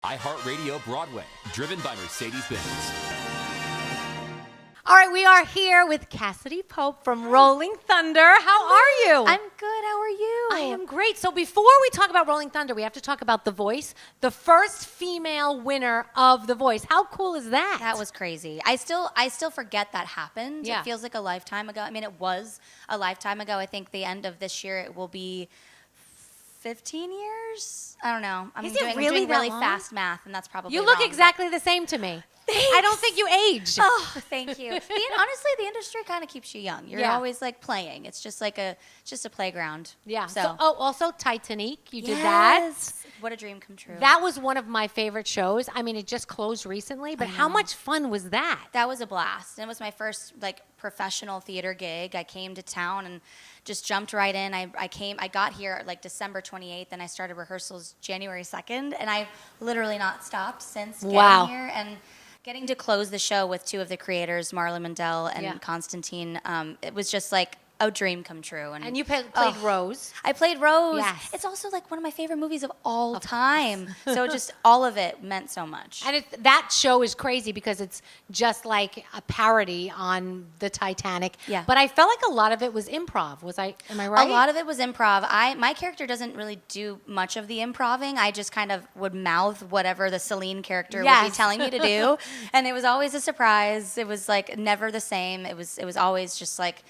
iHeartRadio Broadway, driven by Mercedes-Benz. All right, we are here with Cassadee Pope from Rolling Thunder. How are you? I'm good. How are you? I am great. So before we talk about Rolling Thunder, we have to talk about The Voice, the first female winner of The Voice. How cool is that? That was crazy. I still forget that happened. Yeah. It feels like a lifetime ago. I mean, it was a lifetime ago. I think the end of this year it will be 15 years. I don't know. I'm Is it doing really that really long? fast math, and that's probably You look wrong, exactly the same to me. Thanks. I don't think you aged. Oh, thank you. Honestly, the industry kind of keeps you young. You're Yeah. always like playing. It's just like a playground. Yeah. So, also Titanic. You did that. yes. What a dream come true. That was one of my favorite shows. I mean, it just closed recently, but how much fun was that? That was a blast. And it was my first like professional theater gig. I came to town and just jumped right in. I got here like December 28th and I started rehearsals January 2nd, and I've literally not stopped since getting Wow. here. And getting to close the show with two of the creators, Marla Mandel and Yeah. Constantine, it was just like a dream come true. And you played Oh. Rose. I played Rose. Yes. It's also like one of my favorite movies of all time. So just all of it meant so much. And that show is crazy because it's just like a parody on the Titanic. Yeah. But I felt like a lot of it was improv. Am I right? A lot of it was improv. My character doesn't really do much of the improving. I just kind of would mouth whatever the Celine character would be Yes. telling me to do, and it was always a surprise. It was like never the same. It was always just like,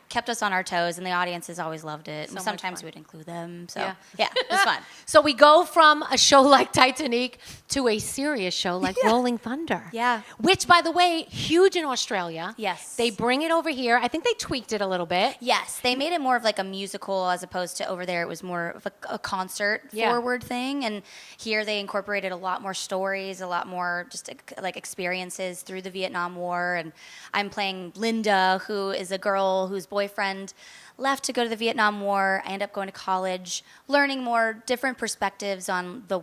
kept us on our toes, and the audiences always loved it. So And much sometimes fun. we would include them. So Yeah. it was fun. So we go from a show like Titanic to a serious show like Rolling Thunder. Yeah. Which, by the way, huge in Australia. Yes. They bring it over here. I think they tweaked it a little bit. Yes, they made it more of like a musical as opposed to over there it was more of a concert Yeah. forward thing. And here they incorporated a lot more stories, a lot more just like experiences through the Vietnam War. And I'm playing Linda, who is a girl whose boyfriend left to go to the Vietnam War. I end up going to college, learning more different perspectives on the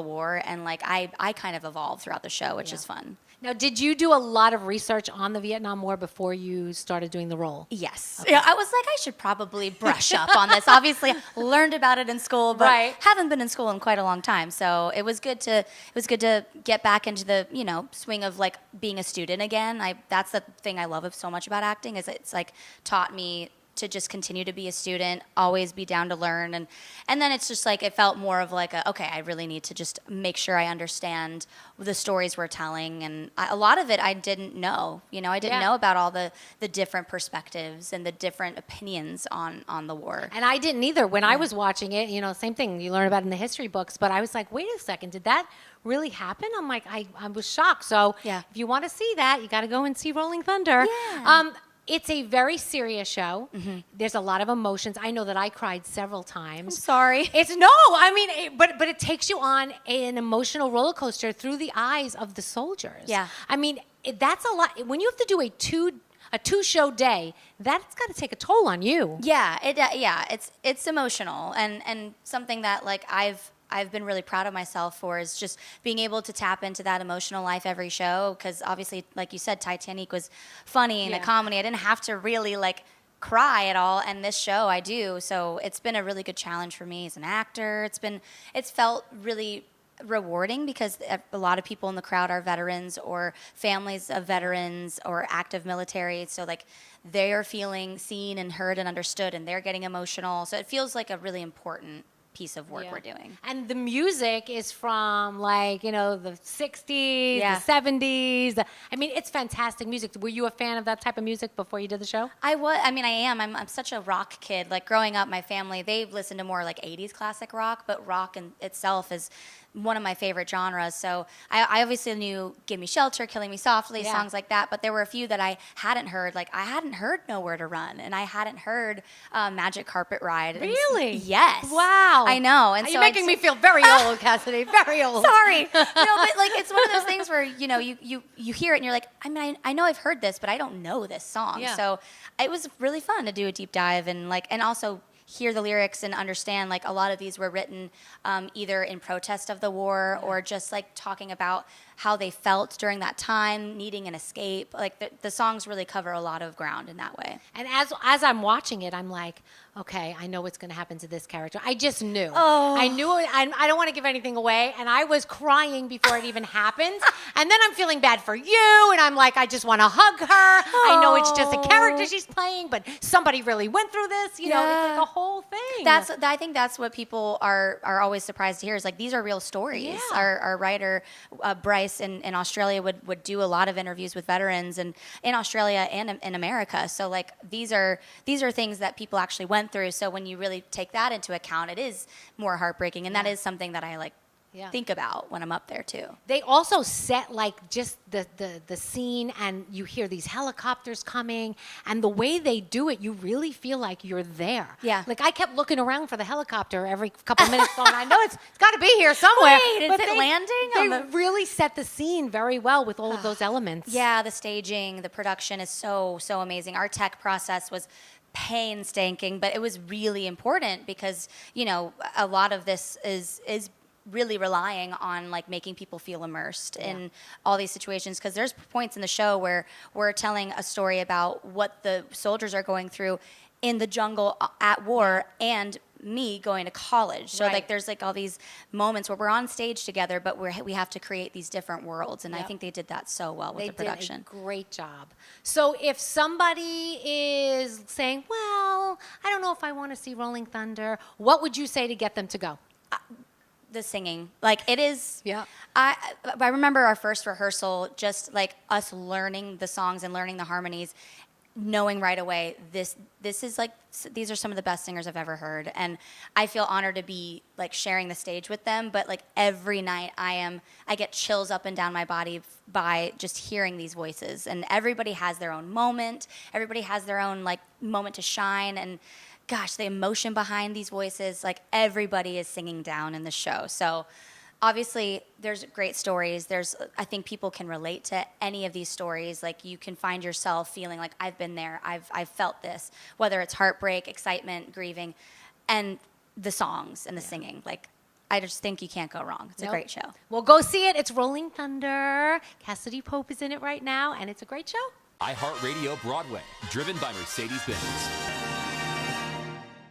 war, and like I kind of evolved throughout the show, which is fun. Now, did you do a lot of research on the Vietnam War before you started doing the role? Yes. Okay. Yeah, I was like, I should probably brush up on this. Obviously, learned about it in school, but Right. haven't been in school in quite a long time. So it was good to get back into the swing of like being a student again. That's the thing I love so much about acting is it's like taught me to just continue to be a student, always be down to learn, and then it's just like it felt more of like okay, I really need to just make sure I understand the stories we're telling, and a lot of it I didn't know. I didn't Yeah. know about all the different perspectives and the different opinions on the war. And I didn't either. When I was watching it, same thing you learn about in the history books, but I was like, wait a second, did that really happen? I'm like, I was shocked. So Yeah. if you want to see that, you got to go and see Rolling Thunder. Yeah. It's a very serious show. There's a lot of emotions. I know that I cried several times. Sorry. But it takes you on an emotional roller coaster through the eyes of the soldiers. Yeah. I mean, that's a lot. When you have to do a two-show day, that's got to take a toll on you. Yeah, it's emotional and something that like I've been really proud of myself for is just being able to tap into that emotional life every show, because obviously, like you said, Titanic was funny and a comedy. I didn't have to really like cry at all, and this show I do. So it's been a really good challenge for me as an actor. It's felt really rewarding because a lot of people in the crowd are veterans or families of veterans or active military. So like they are feeling seen and heard and understood, and they're getting emotional. So it feels like a really important piece of work we're doing. And the music is from like, the 60s, Yeah. the 70s. I mean, it's fantastic music. Were you a fan of that type of music before you did the show? I am. I'm such a rock kid. Like growing up, my family, they listened to more like 80s classic rock, but rock in itself is one of my favorite genres. So I obviously knew Give Me Shelter, Killing Me Softly, songs like that, but there were a few that I hadn't heard. Like I hadn't heard Nowhere to Run, and I hadn't heard Magic Carpet Ride. Really? Yes. Wow. I know. And You're making me feel very old, Cassadee, very old. Sorry. No, but like it's one of those things where, you hear it and you're like, I know I've heard this, but I don't know this song. Yeah. So it was really fun to do a deep dive and also hear the lyrics and understand like a lot of these were written either in protest of the war or just like talking about how they felt during that time, needing an escape. Like the songs really cover a lot of ground in that way. And as I'm watching it, I'm like, okay, I know what's going to happen to this character. I just knew. Oh. I knew it. I don't want to give anything away. And I was crying before it even happened. And then I'm feeling bad for you. And I'm like, I just want to hug her. I know it's just a character she's playing, but somebody really went through this. You know, it's like a whole thing. I think that's what people are always surprised to hear is like, these are real stories. Yeah. Our writer, Bryce in Australia would do a lot of interviews with veterans and in Australia and in America. So like, these are things that people actually went through. So when you really take that into account, it is more heartbreaking. And that is something that I like think about when I'm up there too. They also set like just the scene, and you hear these helicopters coming, and the way they do it, you really feel like you're there. Yeah. Like I kept looking around for the helicopter every couple minutes going, I know it's got to be here somewhere. Wait, is it landing? They really set the scene very well with all of those elements. Yeah, the staging, the production is so amazing. Our tech process was painstaking, but it was really important because, you know, a lot of this is really relying on like making people feel immersed in all these situations, because there's points in the show where we're telling a story about what the soldiers are going through in the jungle at war and me going to college. So like there's like all these moments where we're on stage together, but we have to create these different worlds, and I think they did that so well with the production. They did a great job. So if somebody is saying, well, I don't know if I want to see Rolling Thunder, what would you say to get them to go? The singing, like it is. Yeah. I remember our first rehearsal, just like us learning the songs and learning the harmonies, knowing right away this is like, these are some of the best singers I've ever heard, and I feel honored to be like sharing the stage with them. But like every night I get chills up and down my body by just hearing these voices, and everybody has their own moment. Everybody has their own like moment to shine, and gosh, the emotion behind these voices, like everybody is singing down in the show. So obviously there's great stories. I think people can relate to any of these stories. Like you can find yourself feeling like I've been there. I've felt this, whether it's heartbreak, excitement, grieving, and the songs and the singing. Like I just think you can't go wrong. It's a great show. Well, go see it. It's Rolling Thunder. Cassadee Pope is in it right now, and it's a great show. iHeartRadio Broadway, driven by Mercedes-Benz.